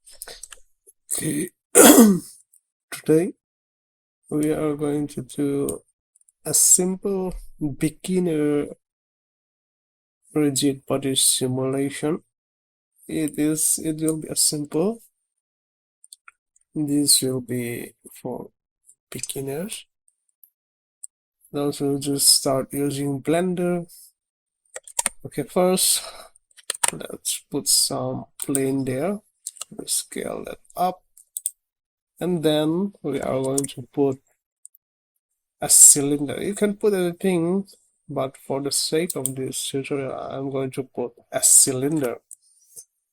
Okay, today we are going to do a simple beginner rigid body simulation. It will be a simple. This will be for beginners. Those will just start using Blender. Okay, first let's put some plane there. We'll scale that up, and then we are going to put a cylinder. You can put anything, but for the sake of this tutorial, I'm going to put a cylinder.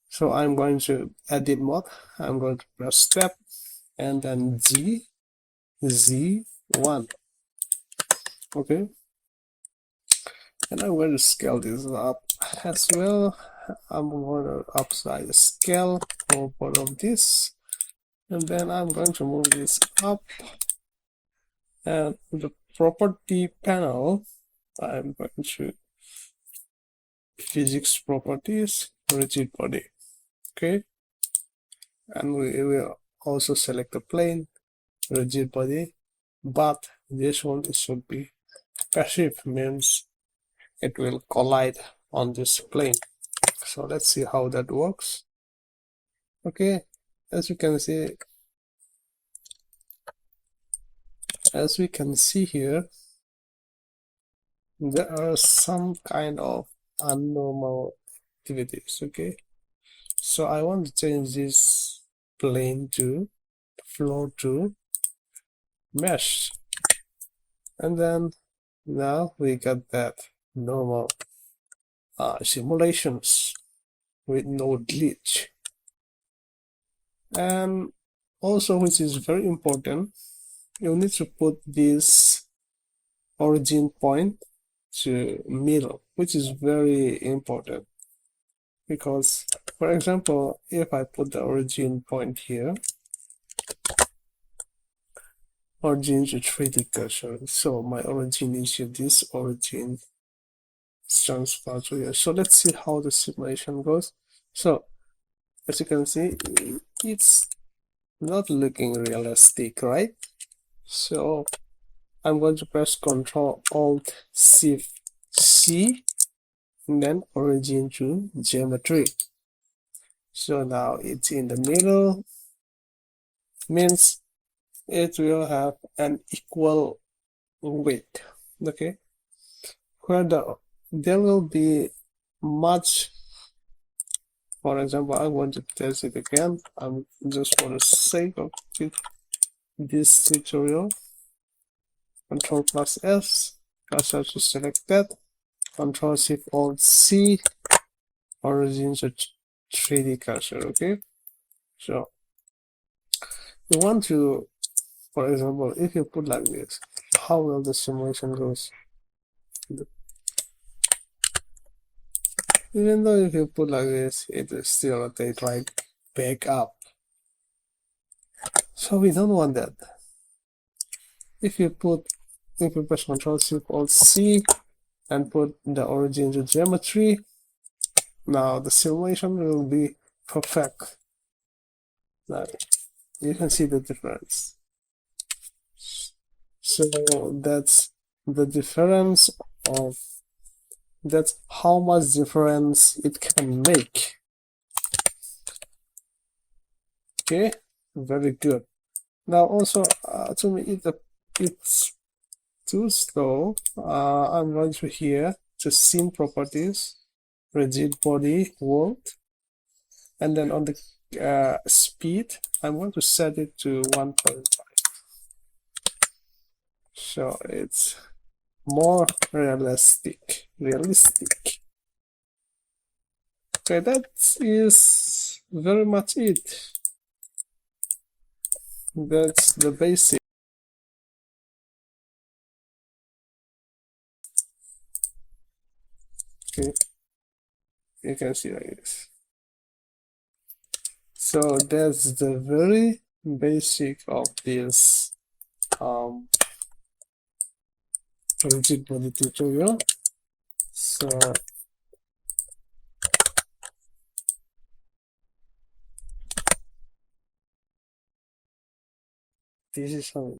So I'm going to edit mode. I'm going to press tab and then Z1. Okay, and I'm going to scale this up as well. I'm going to upside the scale for both of this, and then I'm going to move this up. And the property panel, I'm going to physics properties, rigid body. Okay, and we will also select the plane, rigid body, but this one should be passive, means it will collide on this plane. So let's see how that works. Okay, as we can see here, there are some kind of abnormal activities. Okay, so I want to change this plane to floor to mesh, and then now we got that normal simulations with no glitch. And also, which is very important, you need to put this origin point to middle, which is very important, because for example, if I put the origin point here, origin to 3D cursor, so my origin is here, this origin transfer to here. So let's see how the simulation goes. So as you can see, it's not looking realistic, right? So I'm going to press Ctrl Alt Shift C and then origin to geometry. So now it's in the middle, means it will have an equal weight. Okay, where there will be much. For example, I want to test it again. I'm just for the sake of this tutorial. Control plus S, cursor to select that. Control Shift Alt C, origin to 3D cursor. Okay, so you want to, for example, if you put like this, how will the simulation goes? Even though if you put like this, it will still rotate right back up. So we don't want that. If you press Ctrl Shift Alt C and put the origin to geometry, now the simulation will be perfect. Now you can see the difference. So that's the difference of, that's how much difference it can make. Okay, very good. Now also to me it's too slow. I'm going to here to scene properties, rigid body world, and then on the speed I'm going to set it to 1.5, so it's more realistic. Okay, that is very much it. That's the basic. Okay, you can see like this. So that's the very basic of this rigid body tutorial. So this is some